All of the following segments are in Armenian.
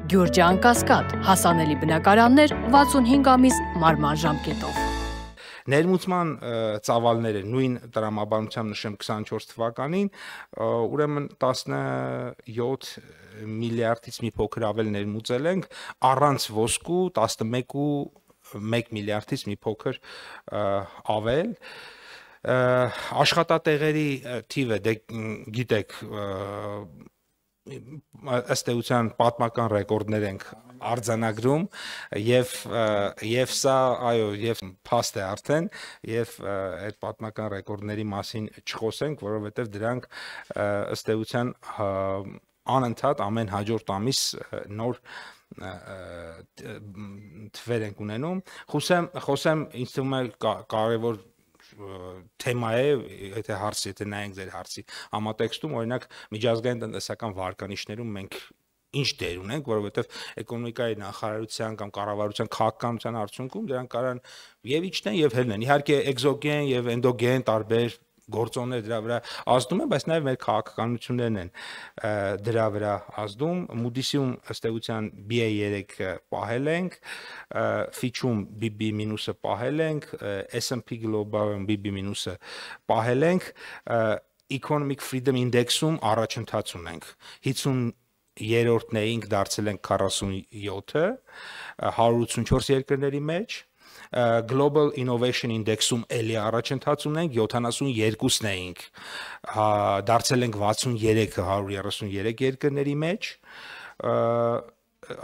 Գյուրջան Կասկադ, հասանելի բնակարաններ 65 ամիս մարման ժամկետով։ Ներմուծման ծավալները նույն տրամաբանությամբ նշեմ 24 թվականին, ուրեմն 17 միլիարդից մի փոքր ավել ներմուծել ենք, առանց ոսկու 11.1 միլիարդից մի փոքր ավել։ Աշխատատեղերի թիվը դե գիտեք ըստ էության պատմական ռեկորդներ ենք արձանագրում եւ սա այո եւ փաստ է արդեն եւ այդ պատմական ռեկորդների մասին չխոսենք, որովհետեւ դրանք ըստ էության անընդհատ ամեն հաջորդ ամիս նոր թվեր ենք ունենում։ Խոսեմ ինձ թվում է կարևոր թեմա է, եթե նայենք ձեր հարցի համատեքստում, օրինակ միջազգային տնտեսական վարկանիշներում մենք ինչ դեր ունենք, որովհետև էկոնոմիկայի նախարարության կամ կառավարության քաղաքականության արդյունքում դրանք կարող են եւ իջնեն եւ հելնեն։ Իհարկե էկզոգեն եւ էնդոգեն տարբեր գործոններ դրա վրա ազդում են, բայց նաև մեր քաղաքականություններն են դրա վրա ազդում։ Moody's-ում ըստ էության BA3 պահել ենք, Fitch-ում BB- պահել ենք, S&P Global-ում BB- պահել ենք, Economic Freedom Index-ում առաջընթաց ունենք։ 50-րդն էինք, դարձել ենք 47-ը, 184 երկրների մեջ։ Global Innovation Index-ում էլի առաջընթաց ունենք, 72-ն էինք, դարձել ենք 63-ը 133 երկրների մեջ,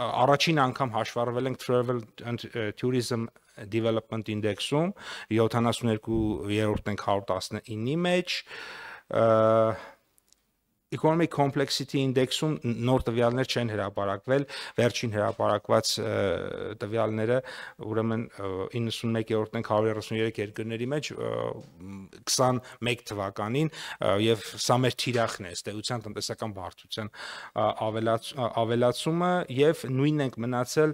առաջին անգամ հաշվառվել ենք Travel and Tourism Development Index-ում, 72-րդն ենք 119-ի մեջ, Economic Complexity Index-ում նոր տվյալներ չեն հրապարակվել, վերջին հրապարակված տվյալները, ուրեմն 91-րդն ենք 133 երկրների մեջ 21 թվականին եւ սա մեր թիրախն է, ըստ էության տնտեսական բարդության ավելացումը եւ նույնն ենք մնացել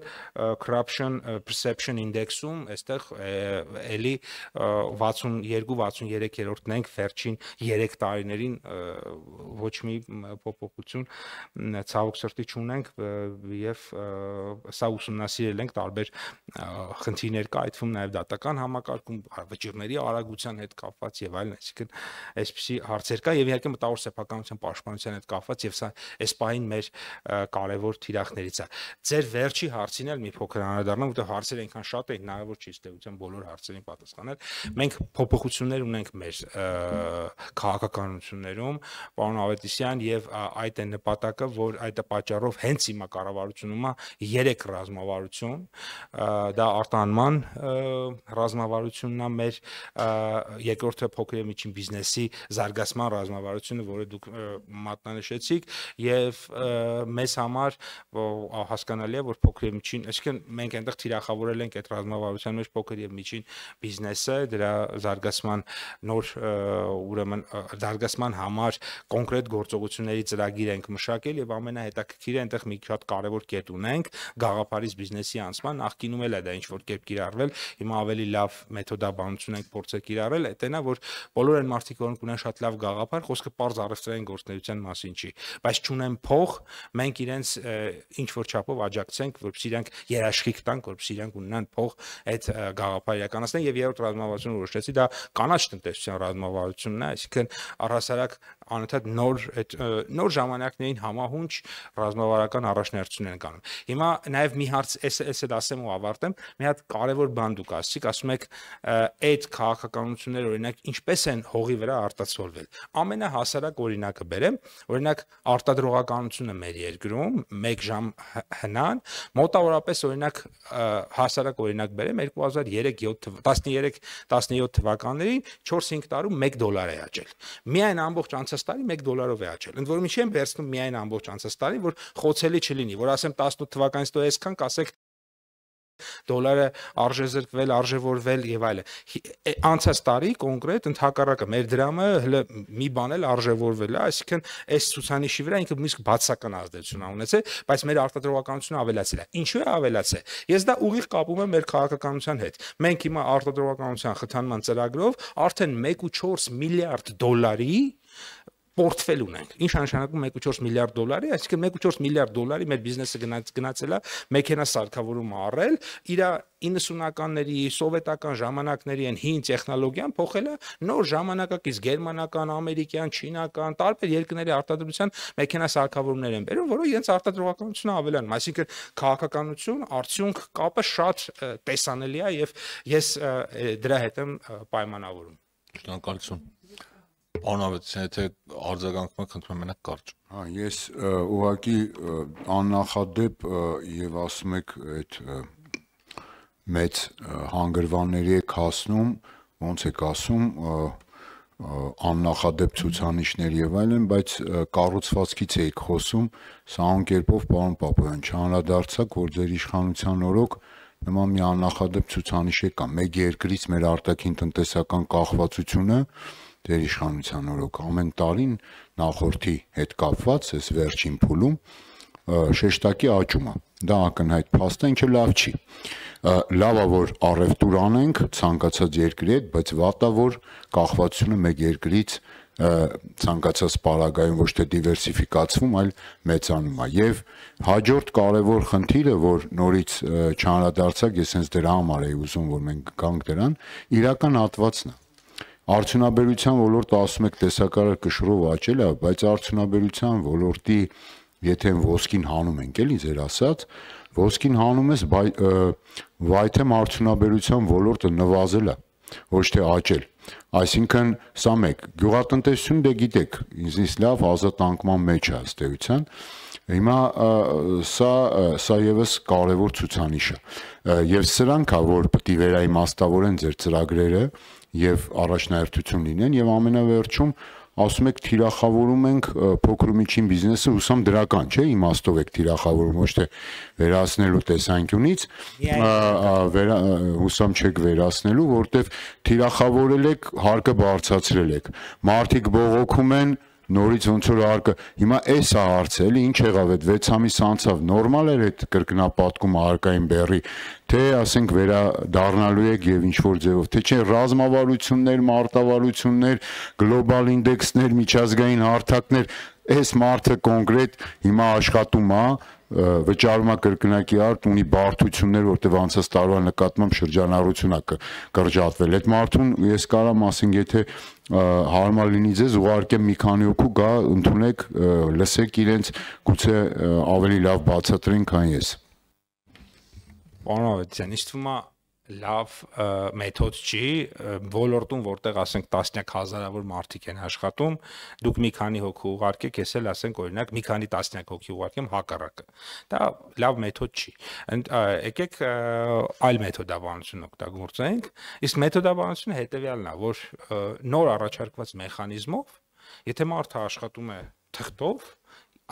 Corruption Perception Index-ում, այստեղ էլի 62-63-րդն ենք վերջին 3 տարիներին ոչ մի փոփոխություն ցավոք սրտի չունենք եւ սա ուսումնասիրել ենք տարբեր խնդիրներ կա, այդ թվում նաեւ դատական համակարգում, վճիռների արագության հետ կապված եւ այլն, այսինքն այսպիսի հարցեր կա եւ իհարկե մտավոր սեփականության պաշտպանության հետ կապված եւ սա այս պահին մեր կարեւոր թիրախներից է։ Ձեր վերջի հարցին էլ մի փոքր անդրադառնամ, որտեղ հարցերը այնքան շատ են, հնարավոր չի ըստ էության բոլոր հարցերին պատասխանել։ Մենք փոփոխություններ ունենք մեր քաղաքականություններում, պարոն Ավետիսյան, եւ այդ է նպատակը, որ այդ պատճառով հենց հիմա կառավարությունում է 3 ռազմավարություն, դա արտահանման ռազմավարությունն է, մեր երկրորդը փոքր եւ միջին բիզնեսի զարգացման ռազմավարությունը, որը դուք մատնանշեցիք, եւ մեզ համար հասկանալի է, որ փոքր եւ միջին, այսինքն մենք այնտեղ թիրախավորել ենք այդ ռազմավարության մեջ փոքր եւ միջին բիզնեսը, դրա զարգացման նոր ուրեմն զարգացման համար կոնկրետ գործողությունների ծրագիր ենք մշակել եւ ամենահետաքրքիրը այնտեղ մի շատ կարեւոր կետ ունենք գաղափարից բիզնեսի անցման, նախկինում էլ է դա ինչ որ կերպ կիրառվել, հիմա ավելի լավ մեթոդաբանություն ենք փորձել կիրառել, այդ այնա որ բոլոր այն մարդիկ որոնք ունեն շատ լավ գաղափար, խոսքը պարզ առևտրային գործունեության մասին չի, բայց չունեն փող, մենք իրենց ինչ որ չափով աջակցենք, որպեսզի իրանք երաշխիք տանք, որպեսզի իրանք ունենան փող այդ գաղափարը իրականացնեն եւ երրորդ ռազմավարությունը որոշեցի դա կանաչ տնտեսության ռազմավարությունն է, այսինքն առհասարակ անընդհատ նոր ժամանակներին համահունչ ռազմավարական առաջնահերթություն են կանում։ Հիմա նաև մի հարց էս էլ ասեմ ու ավարտեմ, մի հատ կարևոր բան դուք ասացիք, ասում եք այդ քաղաքականությունները օրինակ ինչպես են հողի վրա արտացոլվել։ Ամենահասարակ օրինակը բերեմ, օրինակ արտադրողականությունը մեր երկրում 1 ժամ հնան, մոտավորապես օրինակ հասարակ օրինակ բերեմ 2003-17 թվականներին 4-5 տարում $1 է աճել։ Միայն ամբողջ անցած տարի $1 է աճել։ Ընդ որում չեմ վերցնում միայն ամբողջ անցած տարի, որ խոցելի չլինի, որ ասեմ 18 թվականից հետո այսքան կասեք դոլարը արժեզրկվել, արժևորվել եւ այլն։ Անցած տարի կոնկրետ ընդհակառակը մեր դրամը հələ մի բան էլ արժևորվել է, այսինքն այս ցուցանիշի վրա ինքը նույնիսկ բացական ազդեցություն ա ունեցել, բայց մեր արտադրողականությունը ավելացել է։ Ինչու է ավելացել։ Ես դա ուղիղ կապում եմ մեր քաղաքականության հետ։ Մենք հիմա արտադրողականության խթանման ծրագրով արդեն 1.4 միլիարդ դոլարի պորտֆել ունենք։ Ինչ նշանակում 1.4 միլիարդ դոլարի, այսինքն 1.4 միլիարդ դոլարի մեր բիզնեսը գնացել է մեքենա սարքավորում առել, իր 90-ականների սովետական ժամանակների այն հին տեխնոլոգիան փոխել է նոր ժամանակակից գերմանական, ամերիկյան, չինական, տարբեր երկրների արտադրության մեքենա սարքավորումներ են բերում, որոնք իրենց արտադրողականությունը ավելանում, այսինքն քաղաքականություն, արդյունք կապը շատ տեսանելի է եւ ես դրա հետ եմ պայմանավորում։ Շնորհակալություն։ Պարոն Ավետիսյան, եթե արձագանքում եք, խնդրում եմ մենակ կարճ։ Հա, ես ուղղակի աննախադեպ եւ ասում եք այդ մեծ հանգրվանների եք հասնում, ոնց եք ասում, աննախադեպ ցուցանիշներ եւ այլն, բայց կառուցվածքից եք խոսում, սա անկերպով պարոն Պապոյան, չանդրադարձակ, որ ձեր իշխանության օրոք նման մի աննախադեպ ցուցանիշ է կա, մեկ երկրից մեր արտաքին տնտեսական կախվածությունը դեր իշխանության օրոք ամեն տարին նախորդի հետ կապված այս վերջին փուլում շեշտակի աճում է, դա ակնհայտ փաստ է, ինչը լավ չի, լավ է որ առևտուր անենք ցանկացած երկրի հետ, բայց վատ է որ կախվածությունը մեկ երկրից ցանկացած պարագայում ոչ թե դիվերսիֆիկացվում, այլ մեծանում է եւ հաջորդ կարևոր խնդիրը, որ նորից չանդրադարձակ, ես հենց դրա համար էի ուզում, որ մենք գանք դրան, իրական հատվածն է։ Արդյունաբերության ոլորտը ասում եք տեսակարար կշռով աճել է, բայց արդյունաբերության ոլորտի եթե ոսկին հանում ենք, էլի ձեր ասած, ոսկին հանում ես, վայթեմ արդյունաբերության ոլորտը նվազել է, ոչ թե աճել։ Այսինքն սա մեկ, գյուղատնտեսություն դե գիտեք, ինձնից լավ ազատ անկման մեջ է ըստ էության, հիմա սա եւս կարևոր ցուցանիշ է, եւ սրանք է, որ պետք է վերաիմաստավորեն ձեր ծրագրերը եւ առաջնահերթություն լինեն եւ ամենավերջում ասում եք թիրախավորում ենք փոքր ու միջին բիզնեսը, հուսամ դրական չէ, իմաստով եք թիրախավորում, ոչ թե վերացնելու տեսանկյունից, հուսամ չեք վերացնելու, որտեվ թիրախավորել եք, հարկը բարձրացրել եք, մարդիկ բողոքում են, նորից ոնց որ հարկը, հիմա էս է հարցը, էլի ինչ եղավ այդ 6 ամիս անցավ, նորմալ էր այդ կրկնապատկումը հարկային բեռի, թե ասենք վերադառնալու եք եւ ինչ որ ձևով, թե չէ ռազմավարություններ, մարտավարություններ, գլոբալ ինդեքսներ, միջազգային հարթակներ, այս մարդը կոնկրետ հիմա աշխատում է, վճարում է կրկնակի արդ, ունի բարդություններ, որտեղ անցած տարվա նկատմամբ շրջանառություն է կրճատվել։ Այդ մարդուն ես կարամ ասենք, եթե հարմար լինի ձեզ, ուղարկեմ մի քանի հոգու գա, ընդունեք, լսեք իրենց, գուցե ավելի լավ բացատրեն, քան ես։ Պարոն Ավետիսյան, ինձ թվում է լավ մեթոդ չի, ոլորտում, որտեղ ասենք տասնյակ հազարավոր մարդիկ են աշխատում, դուք մի քանի հոգի ուղարկեք, ես էլ ասենք օրինակ մի քանի տասնյակ հոգի ուղարկեմ հակառակը։ Դա լավ մեթոդ չի։ Եկեք այլ մեթոդաբանություն օգտագործենք, իսկ մեթոդաբանությունը հետեւյալն է, որ նոր առաջարկված մեխանիզմով, եթե մարդը աշխատում է թղթով,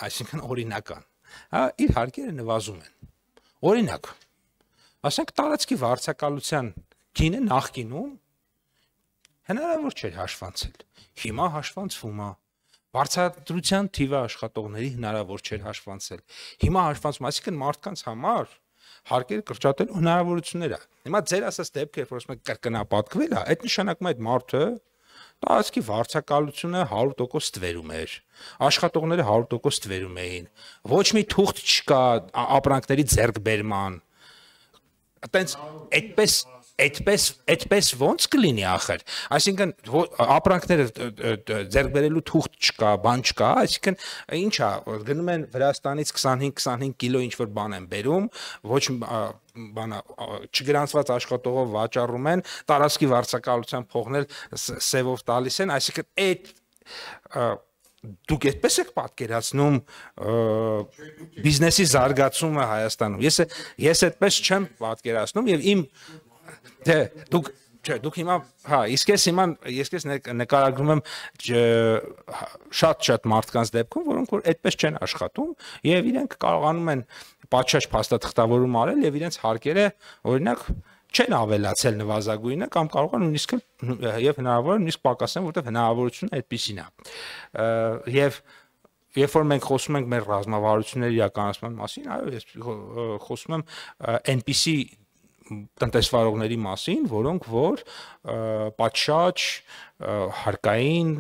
այսինքն օրինական, իր հարկերը նվազում են։ Օրինակ ասենք տարածքի վարձակալության գինը նախկինում հնարավոր չէր հաշվանցել, հիմա հաշվանցվում է, վարձատրության թիվը աշխատողների հնարավոր չէր հաշվանցել, հիմա հաշվանցվում, այսինքն մարդկանց համար հարկերը կրճատելու հնարավորություններ է։ Հիմա ձեր ասած դեպքը, որ ասում եք կրկնապատկվել է, այդ նշանակում է այդ մարդը տարածքի վարձակալությունը 100% ստվերում էր, աշխատողները 100% ստվերում էին, ոչ մի թուղթ չկա ապրանքների ձեռքբերման, այդպես ոնց կլինի ախր, այսինքն ապրանքները ձեռք բերելու թուղթ չկա, բան չկա, այսինքն ինչ է, գնում են Վրաստանից 25 կիլո ինչ-որ բան են բերում, ոչ բանա չգրանցված աշխատողով վաճառում են, տարածքի վարձակալության փողնել սևով տալիս են, այսինքն այդ դուք այդպես եք պատկերացնում բիզնեսի զարգացումը Հայաստանում։ Ես այդպես չեմ պատկերացնում եւ իմ դուք հիմա իսկ ես նկարագրում եմ շատ մարդկանց դեպքում, որոնք որ այդպես չեն աշխատում եւ իրենք կարողանում են պատշաճ փաստաթղթավորում արել եւ իրենց հարկերը օրինակ չեն ավելացել նվազագույնը կամ կարող են նույնիսկ եւ հնարավոր է նույնիսկ պակասեն, որտեղ հնարավորությունը այդպեսին է։ Եվ երբ որ մենք խոսում ենք մեր ռազմավարությունների իրականացման մասին, այո, ես խոսում եմ այնպիսի տնտեսվարողների մասին, որոնք որ պատշաճ հարկային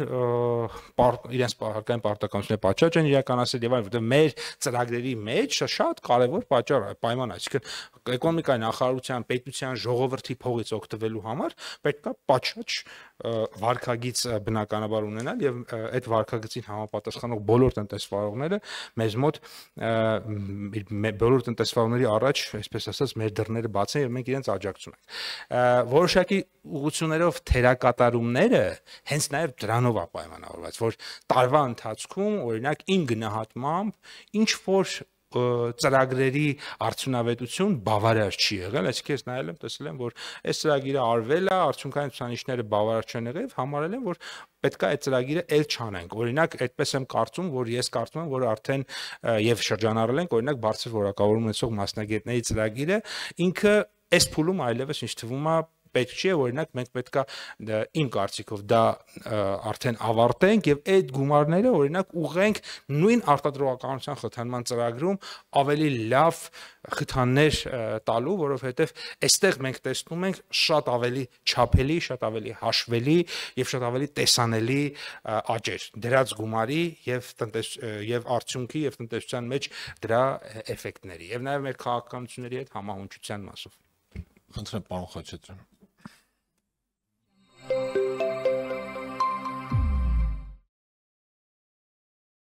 իրենց հարկային պարտականությունների պատշաճ են իրականացրել եւ այլն, որտեղ մեր ծրագրերի մեջ շատ կարեւոր պատճառ է պայման, այսինքն էկոնոմիկայի նախարարության, պետության, ժողովրդի փողից օգտվելու համար պետք է պատշաճ վարկագիծ բնականաբար ունենալ եւ այդ վարկագծին համապատասխանող բոլոր տնտեսվարողները մեզ մոտ բոլոր տնտեսվարողների առաջ, այսպես ասած, մեր դռները բաց են եւ մենք իրենց աջակցում ենք։ Որոշակի ուղղություններով թերակատարումները հենց նաեւ դրանով է պայմանավորված, որ տարվա ընթացքում օրինակ իմ գնահատմամբ ինչ որ ծրագրերի արդյունավետություն բավարար չի եղել, այսինքն ես նայել եմ, տեսել եմ, որ այս ծրագիրը արվել է, արդյունքային ցուցանիշները բավարար չեն եղել, համարել եմ, որ պետք է այդ ծրագիրը ել չանենք։ Օրինակ, այդպես եմ կարծում, որ ես կարծում եմ, որ արդեն եւ շրջանառել ենք, օրինակ, բարձր որակավորում ունեցող մասնագետների ծրագիրը ինքը այս փուլում այլևս ինչ թվում է պետք չի, օրինակ մենք պետքա իմ կարծիքով դա արդեն ավարտենք եւ այդ գումարները օրինակ ուղենք նույն արտադրողականության խթանման ծրագրում ավելի լավ խթաններ տալու, որովհետեւ այստեղ մենք տեսնում ենք շատ ավելի չափելի, շատ ավելի հաշվելի եւ շատ ավելի տեսանելի աճեր դրած գումարի եւ արդյունքի եւ տնտեսության մեջ դրա էֆեկտների եւ նաեւ մեր քաղաքականությունների հետ համահունչության մասով։ Խնդրեմ, պարոն Խաչատրյան,